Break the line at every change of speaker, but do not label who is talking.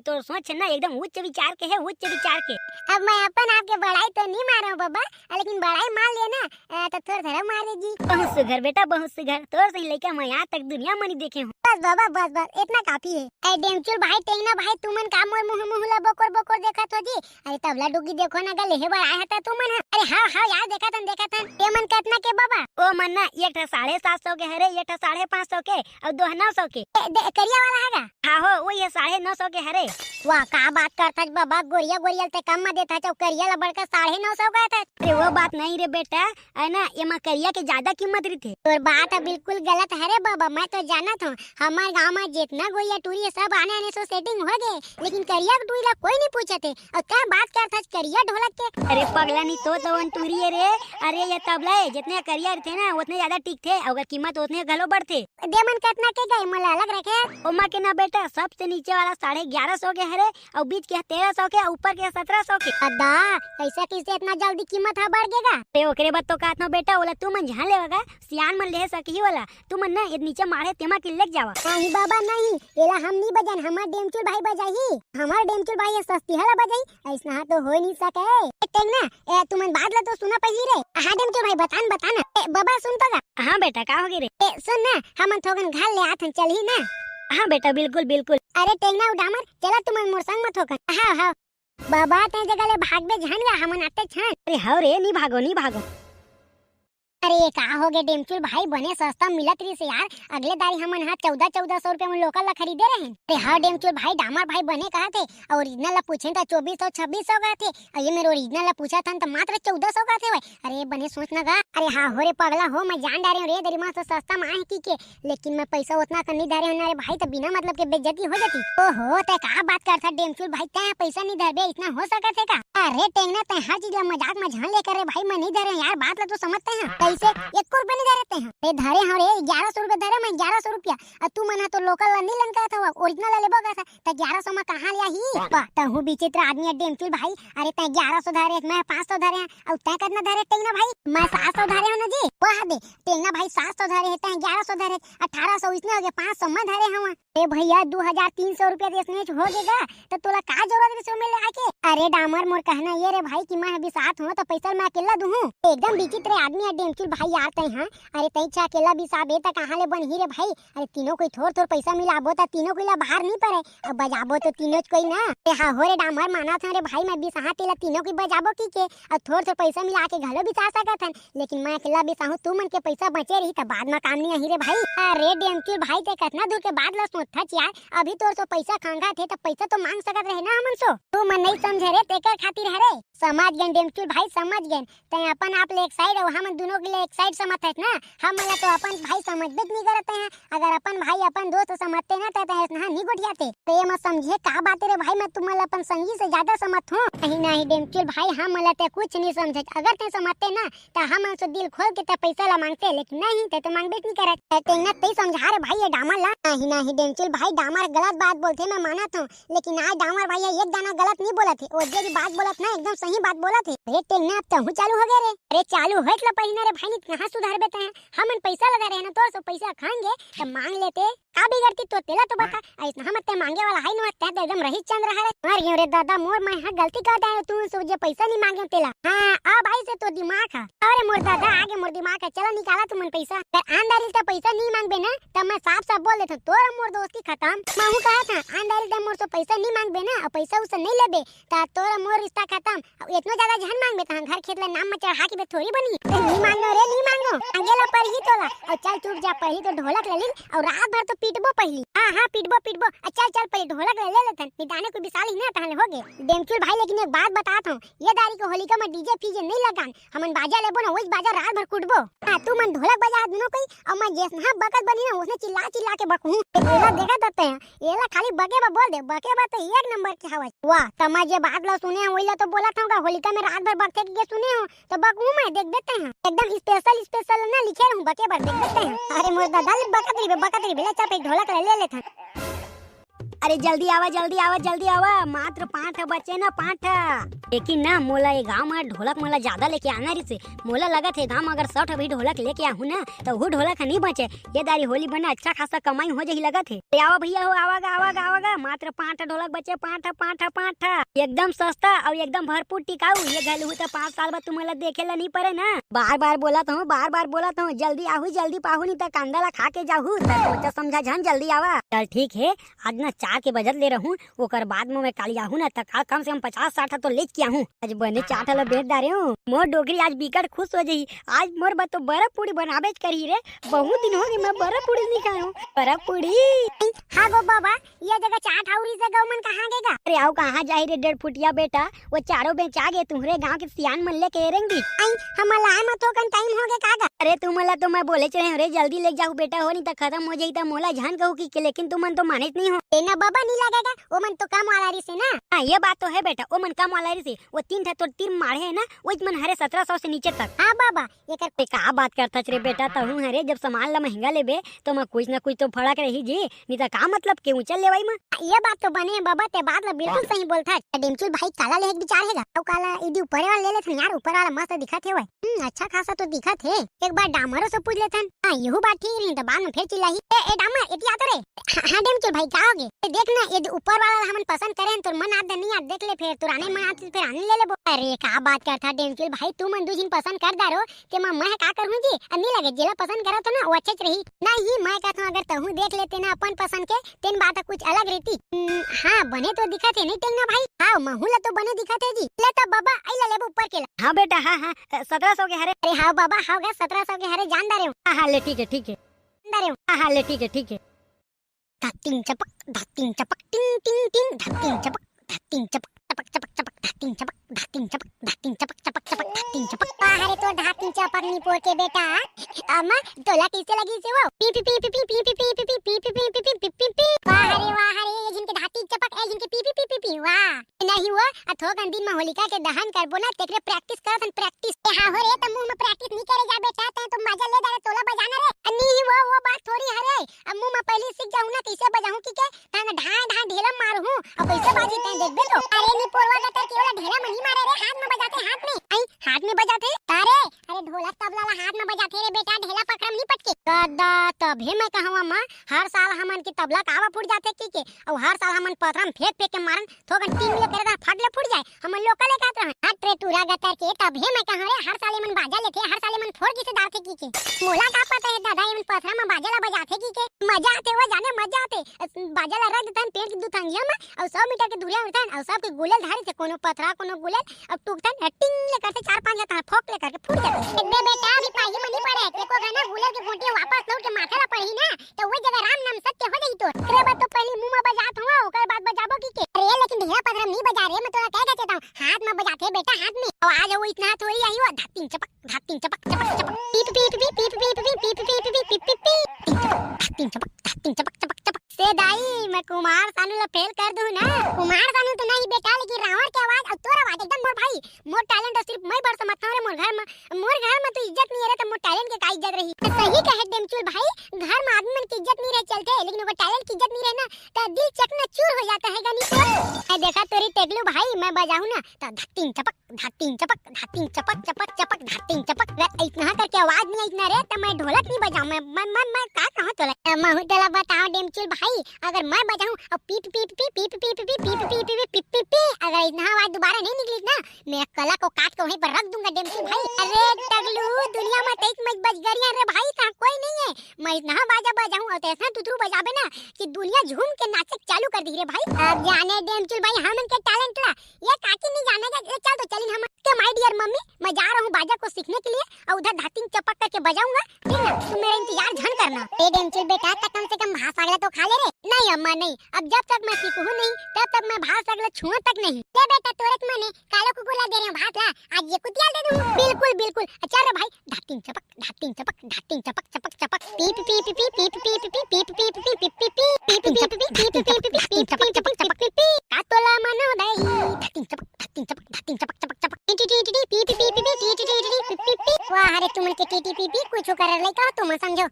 तो सोच ना एकदम उच्च विचार के है, उच्च विचार के।
अब मैं अपन आपके बड़ाई तो नहीं मार रहा हूँ बाबा, लेकिन बड़ाई मान लिया ना तो थोड़ा थोड़ा मार दे जी।
बहुत सुघर बेटा, बहुत सुघर। तोर सही लइका मैं यहाँ तक दुनिया में नहीं देखे हूँ।
बस बाबा बस बस इतना काफी है। अरे डेमचुल भाई टेंगना भाई तुमन का मोर मुंह मुंह ला बकोर बकोर देखा तो जी। अरे तबला डुगी देखो ना गले हे बड़ाया था तुमन। अरे हाँ हाँ यार देखा था ये मन कितना के बाबा।
ओ मन ना एक 750 के हरे, एक 550 के और 200 के।
करिया वाला हैगा।
हाँ हो वो ये 950 के हरे।
वाह का बात करता बाबा, गोरिया गोरियल ते कम में देता चौ, करिया ला बढ़कर 950 का था।
अरे वो बात नहीं रे बेटा, है ना ये मकरिया के ज्यादा कीमत रही थे।
और बात बिल्कुल गलत है रे बाबा, मैं तो जाना था हमारे गांव में जितना गोरिया टूरी है सब आने आने से सेटिंग हो गए, लेकिन करिया टूरी ला कोई नहीं पूछे थे। और क्या बात करता करिया ढोलक के।
अरे पगला नहीं तो टूरी है रे। अरे ये तबला है, जितने करिया थे ना उतने ज्यादा टिक थे, अगर कीमत उतने गलो बढ़ते।
देमन कितना के गए मला अलग रखे।
ओमा के ना बेटा सबसे नीचे वाला 1150 के हरे और बीच के 1300 के, ऊपर के 1700 के।
अदा कैसे किसे इतना जल्दी कीमत है बढ़ गएगा।
ते ओकरे बाद तो कहत ना बेटा ओला तू मन जहां लेगा सियान मन ले सकी वाला तू मन ना ये नीचे मारे तेमा के लेक जावा।
नहीं बाबा नहीं, एला हम नहीं बजान, हमार डेमचुल भाई बजाई। हमार डेमचुल भाई सस्ती हला बजाई, ऐसा तो हो नहीं सके। टेक ना ए तुमन बात ला तो सुना पहली रे। हां डेमचुल भाई बताना बाबा सुन तो गा।
हां बेटा का हो गे रे।
सुन ना हमन थोगन घर ले आथन चलही ना।
हाँ बेटा बिल्कुल बिल्कुल।
अरे टेंगना उडामर चला तुम मोर संग मत होकर। हाँ हाँ बाबा ते जगह ले भाग बे झन हमन आते छन।
अरे हां रे नहीं भागो।
अरे का हो गए डेमचुल भाई, बने सस्ता मिलत रही से यार। अगले दारी हमन हां 1400 रुपए में लोकल ला खरीदे रहे। अरे हाँ डेमचुल भाई डामर भाई बने कहा थे, ओरिजिनल ला पूछे तो 2400 2600 का थे, और ये मेरे ओरिजिनल ला पूछा था तो मात्र 1400 का थे। अरे बने सोचना गा। अरे हाँ हो रे पगला हो, मैं जान डारे रे दरी तो सस्ता मां की के, लेकिन मैं पैसा उतना कर नहीं धरे हमारे भाई, तो बिना मतलब के बेइज्जती हो जाती। ओहो ते का बात करता डेमचुल भाई, ते पैसा नहीं धरबे इतना हो सकत है का। अरे टेंगना ते हर चीज मजाक में झान लेकर रे भाई, मैं नहीं धरे यार, बात ला तो समझते हैं। कैसे 1 रुपए नहीं धरते हैं रे धरे हैं रे 1100 रुपए धरे, मैं 1100 रुपया। और तू मना तो लोकल ला नहीं लंका था, ओरिजिनल लेबो का था तो 1100 में कहां लिया ही। वाह त हूं विचित्र आदमी है डेमचुल भाई। अरे ते 1100 धरे, मैं 500 धरे और ते कितना धरे टेंगना भाई। मैं 700 धरे हूं ना जी। वाह दे टेंगना भाई 700 धरे है, ते 1100 धरे, 1800 इसने हो गया, 500 में धरे हूं। ए भैया 2300 रुपया देसने हो गएगा तो तोला का जरूरत है सो में ले आके। अरे डामर मोर कहना ये रे भाई कि मैं अभी साथ हूं तो पैसा मैं अकेला दूं। एकदम विचित्र आदमी है डेमचुल भाई यार ते। हां अरे तई छा अकेला भी साबे त कहां ले बन ही रे भाई। अरे तीनों कोई थोड़ पैसा मिलाबो त तीनों कोई ला बाहर नहीं पड़े, अब बजाबो तो तीनों कोई ना। ए हां हो रे डामर माना था रे भाई, मैं भी सहा तेला तीनों कोई बजाबो की के अब थोड़ पैसा मिला के घलो भी सा सकत हन, लेकिन मैं अकेला भी साहू तू मन के पैसा बचे रही त बाद में काम नहीं आही रे भाई। अरे डेमचुल भाई ते कितना दूर के बाद ला सोचता यार, अभी तोर सो पैसा खांगा थे तो पैसा तो मांग सकत रहे ना हमन सो। तू मन नहीं समझे रे तेकर खातिर है रे। समझ गए डेमचुल भाई समझ गए। ते अपन आप ले एक साइड और हम दोनों के लिए एक साइड समझ है ना। हम मला तो अपन भाई समझबे नहीं करते हैं, अगर अपन भाई अपन दोस्त समझते ना तो इतना नहीं गुटियाते। तो ये मत समझे का बात रे भाई, मैं तुम्हारा अपन संगी से ज्यादा समझ हूं। नहीं डेमचुल भाई हम मला ते कुछ नहीं समझे, अगर ते समझते ना तो हम से दिल खोल के ते पैसा ला मांगते, लेकिन नहीं ते तो मांगबे नहीं करत। ते ना ते समझा रे भाई ये डामर ला। नहीं डेमचुल भाई डामर गलत बात बोलते मैं माना था, लेकिन आज डामर भाई एक दाना गलत नहीं बोला थे, और जो बात बोला ना एकदम सही बात बोला थे। अरे टेंगना अब तो चालू हो गए रे। अरे चालू होत ला पहिना रे भाई, कहां सुधार बेते हैं हमन पैसा लगा रहे हैं ना, तो सो पैसा खाएंगे तो मांग लेते का बिगड़ती तो तेला तो बता। ऐसा हम ते मांगे वाला है ना, ते एकदम रही चंद्र है। अरे रे दादा मोर मैं हां गलती करता है, तू सो जे पैसा नहीं मांगे तेला। हां अब भाई से तो दिमाग है। अरे मोर दादा आगे मोर दिमाग है, चलो निकाला तुमन पैसा। पर आंदारी तो पैसा नहीं मांगबे ना तब मैं साफ साफ बोल देता तोर मोर दोस्ती खत्म। मैं हूं कहा था आंदारी तो मोर सो पैसा नहीं मांगबे ना और पैसा उसे नहीं लेबे ता तोर मोर रिश्ता खत्म। इतना ज्यादा जहन मांगबे ता घर खेत ले नाम में चढ़ा के थोड़ी बनी। नहीं मांगो रे नहीं मांगो, अंगेला पर ही तोला। और चल चुप जा, पहली तो ढोलक ले ली और रात भर तो पीटबो पहली। हां पीटबो चल पहले ढोलक ले लेथन, निदाने कोई बिसाली ना ताले हो गए। डेमचुल भाई लेकिन एक बात बताता हूं, ये दारी को होलिका में डीजे फीजे नहीं लगान, हमन बाजा लेबो ना वही बाजा रात भर कुटबो। हां तू मन ढोलक बजा दोनों कोई और मैं जैसे बकत बनी ना उसने चिल्ला के बकूं। एला देखा देते हैं, एला खाली बके बा बोल दे, बके बा तो एक नंबर की हवा। वाह तमा जे बात ला सुने वहीला तो बोला था होलिका में रात भर बकते के सुने हो तो बकूं मैं देख देते हैं, एकदम स्पेशल ना लिखे रहूं बके भर देख देते हैं। अरे मोर दादा बकत री बेला चल पे ढोलक ले लेथन।
अरे जल्दी आवा मात्र 5 बचे ना 5। लेकिन ना मोला ये गांव में ढोलक मोला ज्यादा लेके आना रही से। मोला लगा थे गांव में अगर 60 भी ढोलक लेके आहू ना तो वो ढोलक नहीं बचे। ये दारी होली बना अच्छा खासा कमाई हो जाही लगा थे। आवा भैया हो आवागा मात्र 5 ढोलक बचे 5 एकदम सस्ता और एकदम भरपूर टिकाऊ। ये घलू तो 5 साल बाद तुम्हारा देखेला नहीं पड़े ना। बार बार बोला हूँ जल्दी आहू जल्दी पाहू नहीं तो कांदा खा के जाहू। तो समझा झन जल्दी आवा। चल ठीक है आज ना 4 के बजट ले रहूं ओकर बाद में मैं काली आहू ना तक कम से कम 50-60 तो ले के आहू। आज बने 4 बेच दारे हूं। मोर डोगरी आज बिकट खुश हो जाई। आज मोर बतो बर्फ पूरी बनाबे करी रे। बहुत दिन हो गए मैं बर्फ पूरी नहीं खाऊं। बर्फ पूरी
हाँ गो बाबा ये जगह चाट हाउरी से गौमन कहाँ गेगा?
अरे आओ कहाँ जाही रे 1.5 फुटिया बेटा। वो चारों बेचा गे तुम्हारे गांव के सियान मन ले के रेंगी।
हमला मत हो कन टाइम हो गए कागा।
अरे तुमला तो मैं बोले चले रे जल्दी ले जाऊ बेटा हो नहीं तो खत्म हो जाई तो मोला जान कहू की लेकिन तुम मन तो माने नहीं हो।
ना बाबा नहीं लगेगा वो मन तो कम वाला रही से ना।
हाँ ये बात तो है बेटा वो मन कम वाला रही से। वो 3 था तो 3 मारे है ना वो मन हरे 1700 से नीचे तक।
हाँ बाबा ये कर
का बात करता रे बेटा तहू हरे जब सामान ला महंगा लेबे तो मैं कुछ ना कुछ तो फड़क रही जी नहीं तो का मतलब के ऊंचा ले भाई मैं।
ये बात तो बने बाबा ते बात ला बिल्कुल सही बोलता। डेमचुल भाई काला ले एक विचार हैगा तो काला इदी ऊपर वाला ले लेथन यार। ऊपर वाला मस्त दिखत है वो। अच्छा खासा तो दिखत है। एक बार डामरो से पूछ लेथन। हां यहू बात ठीक नहीं तो बाद में फिर चिल्लाई ए डामर एती आतो रे। हां डेमचुल भाई का होगे देख ना ये ऊपर वाला हमन पसंद करें तो मन आद नहीं आद देख ले फिर तू राने मन आद फिर आने ले ले। अरे का बात करता डेमचुल भाई तू मन दूजिन पसंद कर दारो के मैं का करूं जी अन्नी लगे जेला पसंद करा तो ना वो अच्छे रही नहीं। मैं कहता हूं अगर तहू देख लेते ना अपन पसंद के तेन बात कुछ अलग रहती। हां बने तो दिखत है नहीं टेंगना भाई। हां महूला तो बने दिखत है जी। ले तो बाबा आई ले ऊपर के।
हां बेटा हां 1700 के हरे।
अरे हां बाबा हां 1700 के हरे जान दारे।
हां ले ठीक है
दारे।
हां ले ठीक है।
धातिंग चपक टिंग टिंग धातिंग चपक चपक धातिंग चपक धातिंग चपक। अरे तो धातिंग चपक नहीं पोर के बेटा अम्मा तोला कैसे लगी से वो P P P P P P P P P P P P P P P. वाह रे ये जिनके धातिंग चपक है जिनके P P P P P वाह नहीं हुआ अथोक दिन में होलिका के दहन करबो ना तेरे प्रैक्टिस करत प्रैक्टिस। हां हो रे त मुंह में प्रैक्टिस नहीं करे जा बेटा ते तो मजा ले जा तोला बजाना रे। नहीं वो बात थोड़ी हरे अब मुंह में पहले सीख जाऊं ना कैसे बजाऊं की के ता ढा ढेला मारू हूं अब कैसे बाजी ते देख बे तो। अरे नी पोरवा का तर केवल ढेला में नहीं मारे रे हाथ में बजाते हाथ में बजाते। अरे ढोलक तबला ला हाथ में बजाते रे बेटा ढेला पकड़म नहीं पटके दादा तभी मैं कहवा मां हर साल हमन के तबला कावा फूट जाते की और हर साल हमन पथरम फेंक के मारन थोकन टीम ले करे फट ले फूट जाए हमन लोकल ले कहत रहन हट रे टूरा गतर के तभी मैं कह रे हर साल मन बाजा लेते हर साल मन फोड़ की से डालते की के मोला का पता है दादा मन पथरा में बाजा ला बजाते की के मजा आते वो जाने मजा आते बाजा ला रख देतन पेट की दुतंगिया में और 100 मीटर के दूरिया उठन और सब के गुलेल धारी से कोनो पथरा कोनो गुलेल अब टूटन टिंग ले करते 4-5 जाता फोक ले करके फूट जाते। बे बेटा अभी पाही मनी पड़े देखो गाना गुलेल के गोटी वापस लौट के माथे ला पड़ी ना तो वो जगह राम नाम सत्य हो जाई तो रे बात तो पहले मुंह में बजात हुआ ओकर बाद बजाबो की के। अरे लेकिन ढेला पथरा नहीं बजा रे मैं तोरा कह देता हूं हाथ में बजाते बेटा हाथ में और आज वो इतना थोड़ी आई हो धातिंग चपक पीप पीप पीप पीप पीप पीप पीप पीप पीप पीप धातिंग चपक से दाई मैं कुमार सानू ला फेल कर दूं ना। कुमार सानू तो नहीं बेटा लेकिन रावण की आवाज और तोर आवाज एकदम मोर भाई मोर टैलेंट सिर्फ मैं बड़ समझता हूं रे मोर घर में तो इज्जत नहीं है तो मोर टैलेंट के का इज्जत रही। सही कहे डेमचुल भाई घर में आदमी मन की इज्जत नहीं रह चलते लेकिन वो टैलेंट की इज्जत नहीं रहना तो दिल चकनाचूर हो जाता है गनी तो। देखा तोरी टेगलू भाई मैं बजाऊं ना तो धातिंग चपक चपक इतना करके आवाज नहीं इतना रे तो मैं ढोलक नहीं बजाऊं मैं का कहूं तोला मैं तोला बताओ डेमचुल भाई अगर मैं बजाऊं और पीप पीप पीप पीप पीप पीप पीप पीप पीप पीप पीप अगर इतना आवाज दोबारा नहीं निकली ना मेरा कला को काट के वहीं पर रख दूंगा डेमचुल भाई। अरे टगलू दुनिया में तेज मत बज गरिया रे भाई का कोई नहीं है मैं इतना बाजा बजाऊं और ऐसा तुतरू बजाबे ना कि दुनिया झूम के नाचक चालू कर दी रे भाई। अब जाने डेमचुल भाई हमन के टैलेंट ला ये काकी नहीं जानेगा चल तो चलिन हम के माय डियर मम्मी मैं जा रहा हूं बाजा को सीखने के लिए और उधर धातिंग चपक करके बजाऊंगा ठीक ना तुम मेरा इंतजार झन करना। ए डेमचुल बेटा तक कम से कम भास अगला तो खा ले रे। नहीं अम्मा नहीं अब जब तक मैं सीखूं नहीं तब तक मैं भास अगला छुआ तक नहीं। ले बेटा तोरक मने कालो को गुला दे रहे हो भात ला आज ये कुतिया दे दूं बिल्कुल अच्छा रे भाई धातिंग चपक पीप पीप पीप पीप पीप पीप पीप पीप पीप पीप पीप पीप पीप पीप पीप पीप चपक का तोला मनो दई धातिंग चपक वाह अरे तुम के टीटी पीपी कुछ कर ले का तुम समझो